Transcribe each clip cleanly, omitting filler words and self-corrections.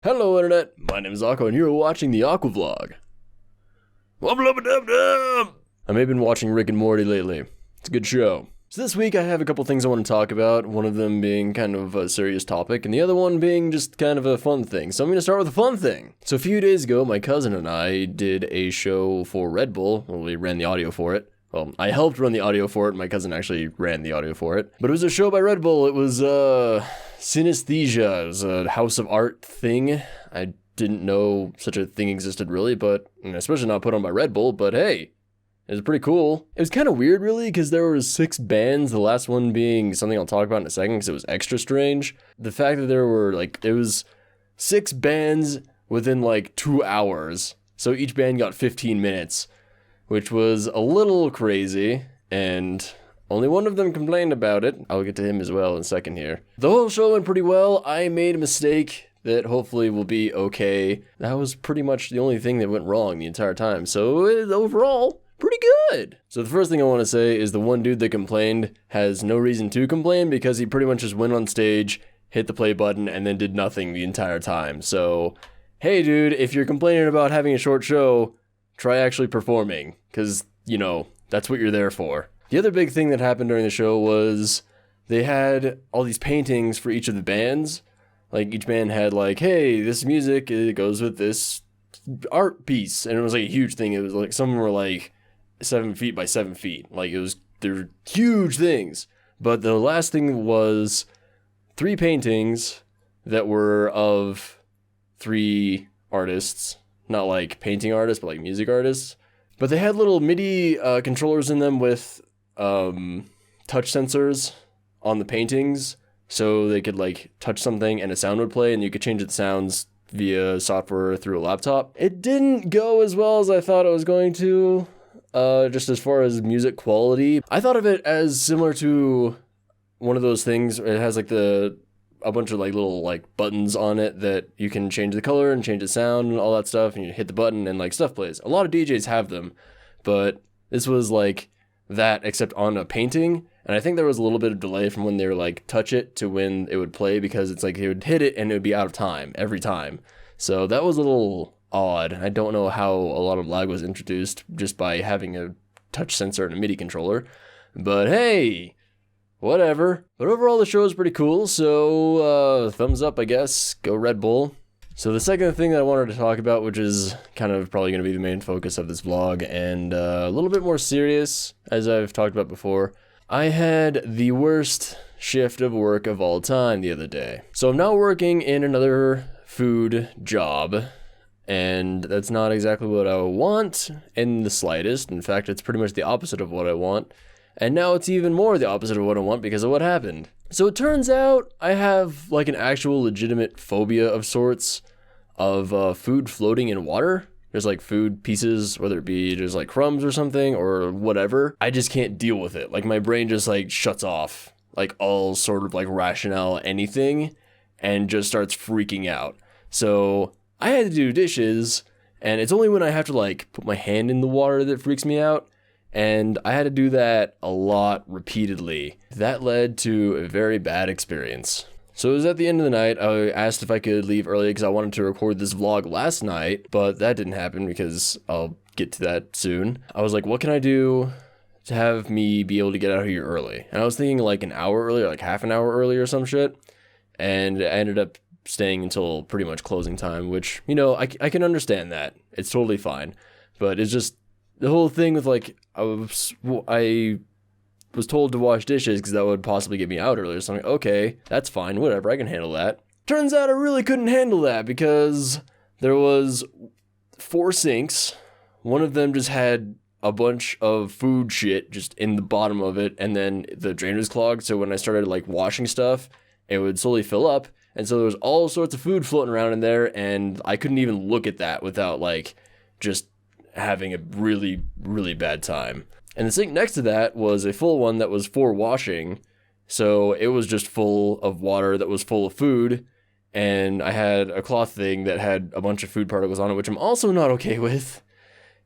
Hello Internet, my name is Aqua and you're watching the Aqua Vlog. I may have been watching Rick and Morty lately. It's a good show. So this week I have a couple things I want to talk about, one of them being kind of a serious topic, and the other one being just kind of a fun thing. So I'm going to start with a fun thing. So a few days ago, my cousin and I did a show for Red Bull. Well, we ran the audio for it. Well, I helped run the audio for it, my cousin actually ran the audio for it. But it was a show by Red Bull. It was, synesthesia. It was a house of art thing. I didn't know such a thing existed really, but especially not put on by Red Bull, but hey, it was pretty cool. It was kind of weird really, because there were 6 bands, the last one being something I'll talk about in a second, because it was extra strange. The fact that there were, it was 6 bands within, 2 hours, so each band got 15 minutes, which was a little crazy, and only one of them complained about it. I'll get to him as well in a second here. The whole show went pretty well. I made a mistake that hopefully will be okay. That was pretty much the only thing that went wrong the entire time, so overall, pretty good. So the first thing I want to say is the one dude that complained has no reason to complain because he pretty much just went on stage, hit the play button, and then did nothing the entire time. So, hey dude, if you're complaining about having a short show, try actually performing, because, that's what you're there for. The other big thing that happened during the show was they had all these paintings for each of the bands. Each band had hey, this music, it goes with this art piece. And it was a huge thing. It was some were 7 feet by 7 feet. They're huge things. But the last thing was 3 paintings that were of 3 artists. Not painting artists, but music artists. But they had little MIDI controllers in them with touch sensors on the paintings. So they could touch something and a sound would play and you could change the sounds via software through a laptop. It didn't go as well as I thought it was going to, just as far as music quality. I thought of it as similar to one of those things. It has a bunch of little buttons on it that you can change the color and change the sound and all that stuff, and you hit the button and stuff plays. A lot of DJs have them, but this was that except on a painting. And I think there was a little bit of delay from when they were touch it to when it would play, because it's they would hit it and it would be out of time every time. So that was a little odd. I don't know how a lot of lag was introduced just by having a touch sensor and a MIDI controller, but hey, whatever. But overall the show is pretty cool, so thumbs up I guess, go Red Bull. So the second thing that I wanted to talk about, which is kind of probably going to be the main focus of this vlog, and a little bit more serious, as I've talked about before, I had the worst shift of work of all time the other day. So I'm now working in another food job, and that's not exactly what I want in the slightest. In fact, it's pretty much the opposite of what I want. And now it's even more the opposite of what I want because of what happened. So it turns out I have an actual legitimate phobia of sorts of food floating in water. There's food pieces, whether it be just crumbs or something or whatever. I just can't deal with it. My brain just shuts off all sort of rationale anything and just starts freaking out. So I had to do dishes, and it's only when I have to put my hand in the water that freaks me out. And I had to do that a lot repeatedly. That led to a very bad experience. So it was at the end of the night. I asked if I could leave early because I wanted to record this vlog last night, but that didn't happen because I'll get to that soon. I was what can I do to have me be able to get out of here early? And I was thinking an hour early, half an hour early or some shit. And I ended up staying until pretty much closing time, which, I can understand that. It's totally fine. But it's just the whole thing with I was told to wash dishes because that would possibly get me out earlier. So I'm okay, that's fine, whatever, I can handle that. Turns out I really couldn't handle that because there was 4 sinks. One of them just had a bunch of food shit just in the bottom of it, and then the drain was clogged. So when I started washing stuff, it would slowly fill up. And so there was all sorts of food floating around in there, and I couldn't even look at that without just having a really, really bad time. And the sink next to that was a full one that was for washing, so it was just full of water that was full of food, and I had a cloth thing that had a bunch of food particles on it, which I'm also not okay with,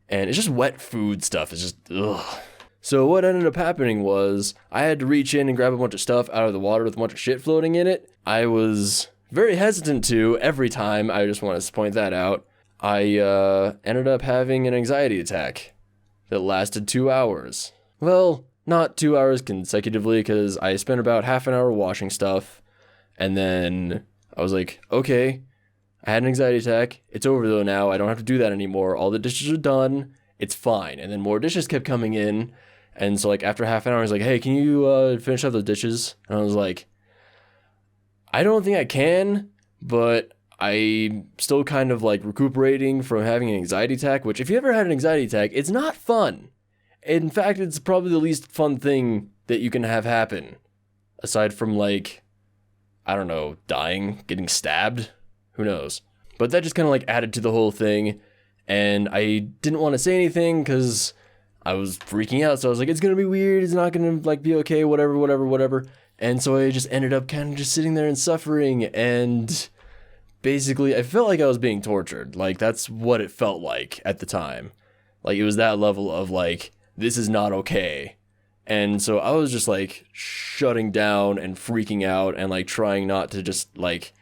and it's just wet food stuff. It's just, ugh. So what ended up happening was I had to reach in and grab a bunch of stuff out of the water with a bunch of shit floating in it. I was very hesitant to every time. I just want to point that out. I ended up having an anxiety attack that lasted 2 hours. Well, not 2 hours consecutively, because I spent about half an hour washing stuff, and then I was like, okay, I had an anxiety attack. It's over though now. I don't have to do that anymore. All the dishes are done. It's fine. And then more dishes kept coming in. And so like after half an hour, I was like, hey, can you finish up the dishes? And I was like, I don't think I can, but I'm still kind of like recuperating from having an anxiety attack, which if you ever had an anxiety attack, it's not fun. In fact, it's probably the least fun thing that you can have happen. Aside from like, I don't know, dying, getting stabbed, who knows? But that just kind of like added to the whole thing. And I didn't want to say anything because I was freaking out. So I was like, it's going to be weird. It's not going to like be okay, whatever. And so I just ended up kind of just sitting there and suffering. And basically I felt like I was being tortured. Like that's what it felt like at the time. Like it was that level of like, this is not okay. And so I was just like shutting down and freaking out and like trying not to just like,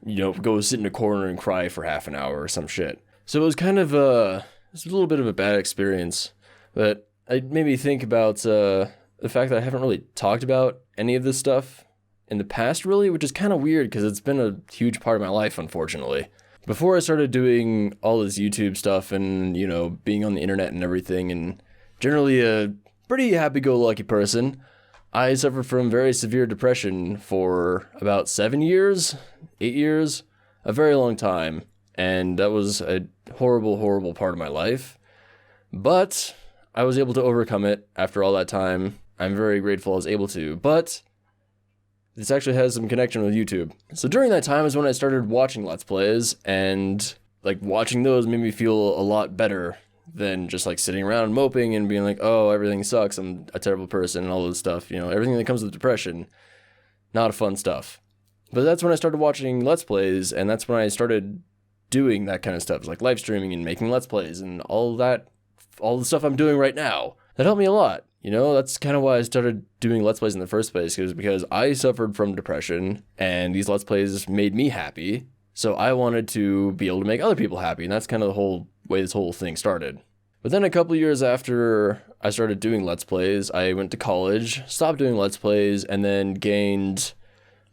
you know, go sit in a corner and cry for half an hour or some shit. So it was kind of it was a little bit of a bad experience, but it made me think about the fact that I haven't really talked about any of this stuff in the past really, which is kind of weird because it's been a huge part of my life, unfortunately. Before I started doing all this YouTube stuff and, you know, being on the internet and everything and generally a pretty happy-go-lucky person, I suffered from very severe depression for about 7 years, 8 years, a very long time. And that was a horrible part of my life. But I was able to overcome it after all that time. I'm very grateful I was able to. But this actually has some connection with YouTube. So during that time is when I started watching Let's Plays, and like watching those made me feel a lot better than just like sitting around moping and being like, oh, everything sucks, I'm a terrible person and all this stuff. You know, everything that comes with depression, not fun stuff. But that's when I started watching Let's Plays, and that's when I started doing that kind of stuff, like live streaming and making Let's Plays and all the stuff I'm doing right now. That helped me a lot. You know, that's kind of why I started doing Let's Plays in the first place. It was because I suffered from depression and these Let's Plays made me happy. So I wanted to be able to make other people happy. And that's kind of the whole way this whole thing started. But then a couple years after I started doing Let's Plays, I went to college, stopped doing Let's Plays, and then gained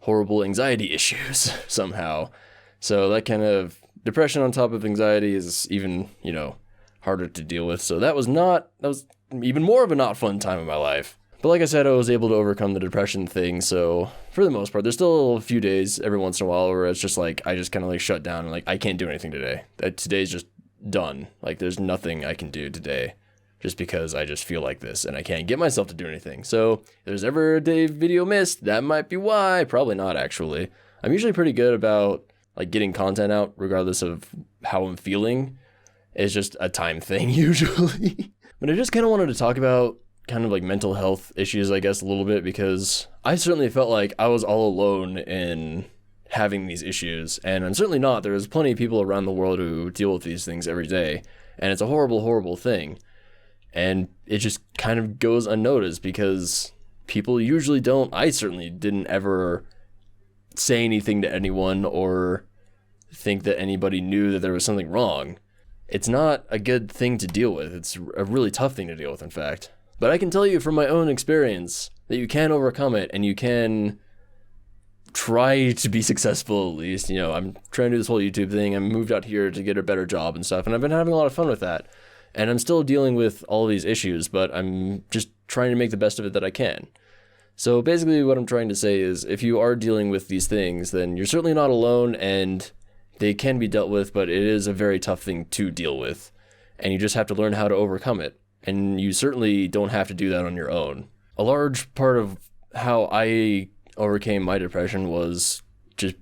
horrible anxiety issues somehow. So that kind of depression on top of anxiety is even, you know, harder to deal with. So that was even more of a not fun time in my life. But like I said, I was able to overcome the depression thing. So for the most part, there's still a few days every once in a while where it's just like, I just kind of like shut down and like, I can't do anything today. Today's just done. Like there's nothing I can do today just because I just feel like this and I can't get myself to do anything. So if there's ever a day video missed, that might be why. Probably not, actually. I'm usually pretty good about like getting content out regardless of how I'm feeling. It's just a time thing usually. But I just kind of wanted to talk about kind of like mental health issues, I guess, a little bit, because I certainly felt like I was all alone in having these issues, and I'm certainly not. There's plenty of people around the world who deal with these things every day, and it's a horrible thing. And it just kind of goes unnoticed because people usually don't. I certainly didn't ever say anything to anyone or think that anybody knew that there was something wrong. It's not a good thing to deal with. It's a really tough thing to deal with, in fact. But I can tell you from my own experience that you can overcome it, and you can try to be successful at least. You know, I'm trying to do this whole YouTube thing. I moved out here to get a better job and stuff, and I've been having a lot of fun with that. And I'm still dealing with all these issues, but I'm just trying to make the best of it that I can. So basically what I'm trying to say is if you are dealing with these things, then you're certainly not alone, and they can be dealt with, but it is a very tough thing to deal with. And you just have to learn how to overcome it. And you certainly don't have to do that on your own. A large part of how I overcame my depression was just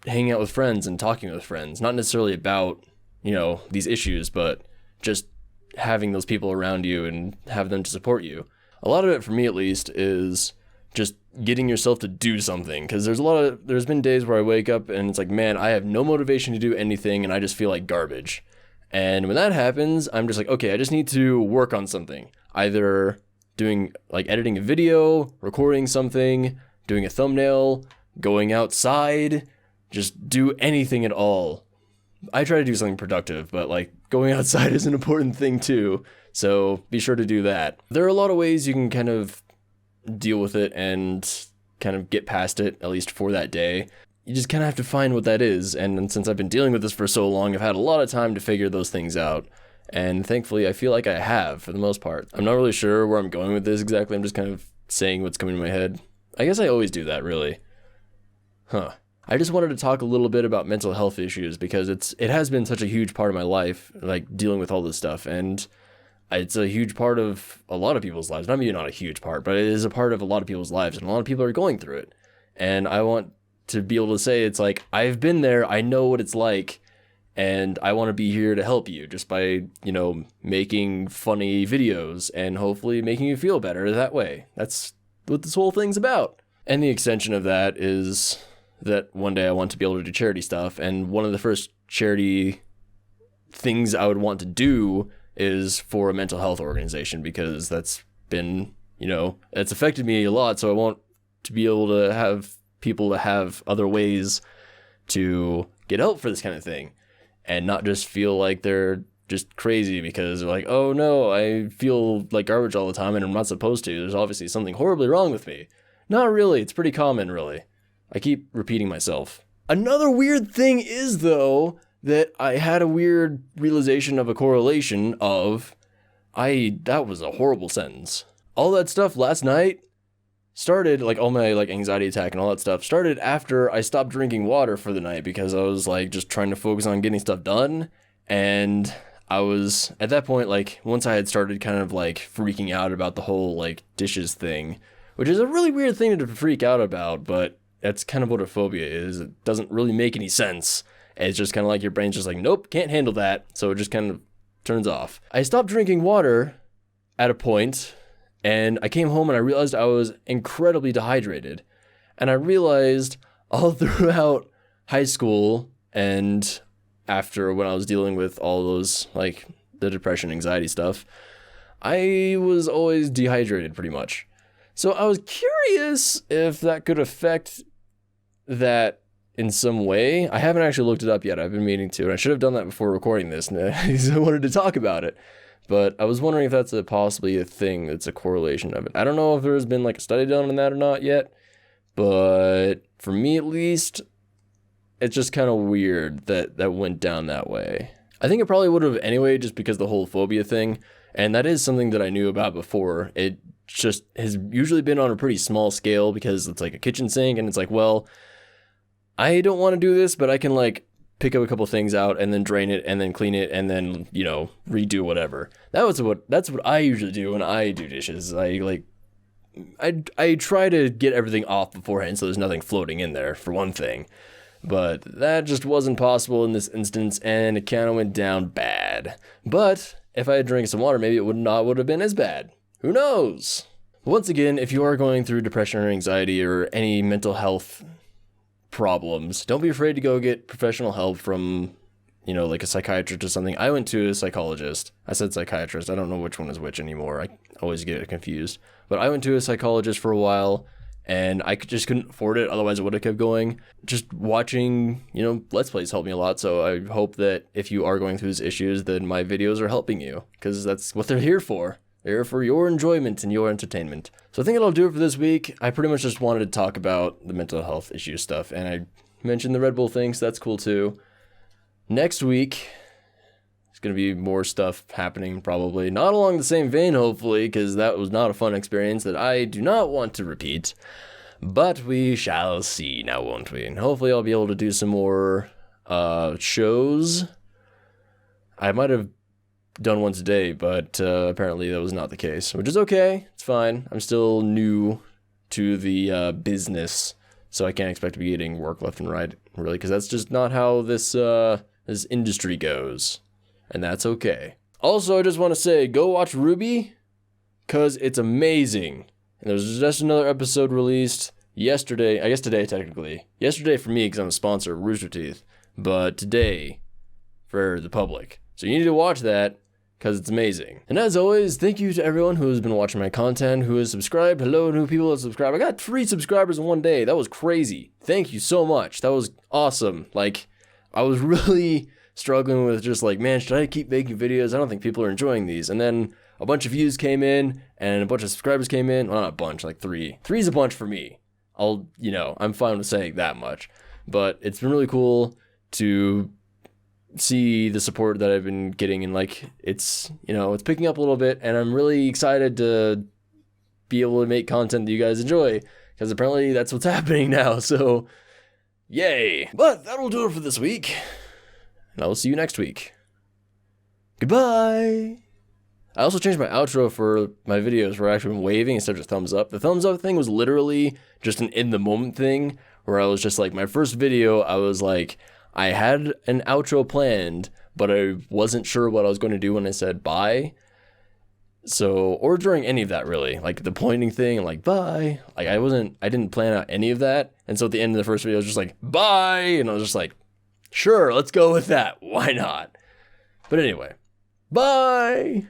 hanging out with friends and talking with friends. Not necessarily about, you know, these issues, but just having those people around you and have them to support you. A lot of it, for me at least, is just getting yourself to do something, because there's been days where I wake up and it's like, man, I have no motivation to do anything and I just feel like garbage. And when that happens, I'm just like, okay, I just need to work on something, either doing like editing a video, recording something, doing a thumbnail, going outside, just do anything at all. I try to do something productive, but like going outside is an important thing too. So be sure to do that. There are a lot of ways you can kind of deal with it and kind of get past it, at least for that day. You just kind of have to find what that is. And since I've been dealing with this for so long, I've had a lot of time to figure those things out. And thankfully, I feel like I have for the most part. I'm not really sure where I'm going with this exactly. I'm just kind of saying what's coming to my head. I guess I always do that, really. I just wanted to talk a little bit about mental health issues because it has been such a huge part of my life, like dealing with all this stuff. And it's a huge part of a lot of people's lives. Maybe not a huge part, but it is a part of a lot of people's lives. And a lot of people are going through it. And I want to be able to say, it's like, I've been there. I know what it's like. And I want to be here to help you just by, making funny videos and hopefully making you feel better that way. That's what this whole thing's about. And the extension of that is that one day I want to be able to do charity stuff. And one of the first charity things I would want to do is for a mental health organization, because that's been, it's affected me a lot. So I want to be able to have people to have other ways to get help for this kind of thing. And not just feel like they're just crazy because they're like, oh no, I feel like garbage all the time and I'm not supposed to. There's obviously something horribly wrong with me. Not really. It's pretty common, really. I keep repeating myself. Another weird thing is, though, that I had a weird realization of a correlation of, that was a horrible sentence. All that stuff last night started, like all my anxiety attack and all that stuff started after I stopped drinking water for the night because I was just trying to focus on getting stuff done. And I was at that point, once I had started kind of freaking out about the whole dishes thing, which is a really weird thing to freak out about, but that's kind of what a phobia is. It doesn't really make any sense. It's just kind of like your brain's just nope, can't handle that. So it just kind of turns off. I stopped drinking water at a point. And I came home and I realized I was incredibly dehydrated. And I realized all throughout high school and after when I was dealing with all those, the depression, anxiety stuff, I was always dehydrated pretty much. So I was curious if that could affect that in some way. I haven't actually looked it up yet. I've been meaning to, and I should have done that before recording this. I wanted to talk about it. But I was wondering if that's possibly a thing that's a correlation of it. I don't know if there's been a study done on that or not yet, but for me at least, it's just kind of weird that went down that way. I think it probably would have anyway, just because the whole phobia thing, and that is something that I knew about before. It just has usually been on a pretty small scale because it's a kitchen sink, and it's well, I don't want to do this, but I can pick up a couple things out and then drain it and then clean it and then, redo whatever. That's what I usually do when I do dishes. I try to get everything off beforehand so there's nothing floating in there, for one thing. But that just wasn't possible in this instance, and it kind of went down bad. But if I had drank some water, maybe it would have been as bad. Who knows? Once again, if you are going through depression or anxiety or any mental health problems, don't be afraid to go get professional help from, a psychiatrist or something. I went to a psychologist. I said psychiatrist. I don't know which one is which anymore. I always get it confused. But I went to a psychologist for a while, and I just couldn't afford it. Otherwise, I would have kept going. Just watching, Let's Plays helped me a lot. So I hope that if you are going through these issues, then my videos are helping you, because that's what they're here for. They're for your enjoyment and your entertainment. So I think that'll do it for this week. I pretty much just wanted to talk about the mental health issue stuff, and I mentioned the Red Bull thing, so that's cool too. Next week, there's going to be more stuff happening, probably. Not along the same vein, hopefully, because that was not a fun experience that I do not want to repeat. But we shall see now, won't we? And hopefully I'll be able to do some more shows. I might have done one today, but apparently that was not the case, which is okay. It's fine. I'm still new to the business, so I can't expect to be getting work left and right, really, because that's just not how this industry goes, and that's okay. Also, I just want to say, go watch Ruby, because it's amazing. And there's just another episode released yesterday, I guess today technically. Yesterday for me, because I'm a sponsor of Rooster Teeth, but today for the public. So you need to watch that. because it's amazing. And as always, thank you to everyone who has been watching my content, who has subscribed. Hello, new people that subscribe. I got 3 subscribers in one day. That was crazy. Thank you so much. That was awesome. Like, I was really struggling with just like, man, should I keep making videos? I don't think people are enjoying these. And then a bunch of views came in and a bunch of subscribers came in. Well, not a bunch, like 3. 3 is a bunch for me. I'm fine with saying that much. But it's been really cool to see the support that I've been getting, and like it's picking up a little bit, and I'm really excited to be able to make content that you guys enjoy, because apparently that's what's happening now. So yay. But that'll do it for this week, and I will see you next week. Goodbye. I also changed my outro for my videos where I've actually been waving instead of just thumbs up. The thumbs up thing was literally just an in the moment thing where I was just like, my first video, I was like, I had an outro planned, but I wasn't sure what I was going to do when I said bye. So, or during any of that really, like the pointing thing and like bye, like I didn't plan out any of that. And so at the end of the first video, I was just like, bye. And I was just like, sure, let's go with that. Why not? But anyway, bye.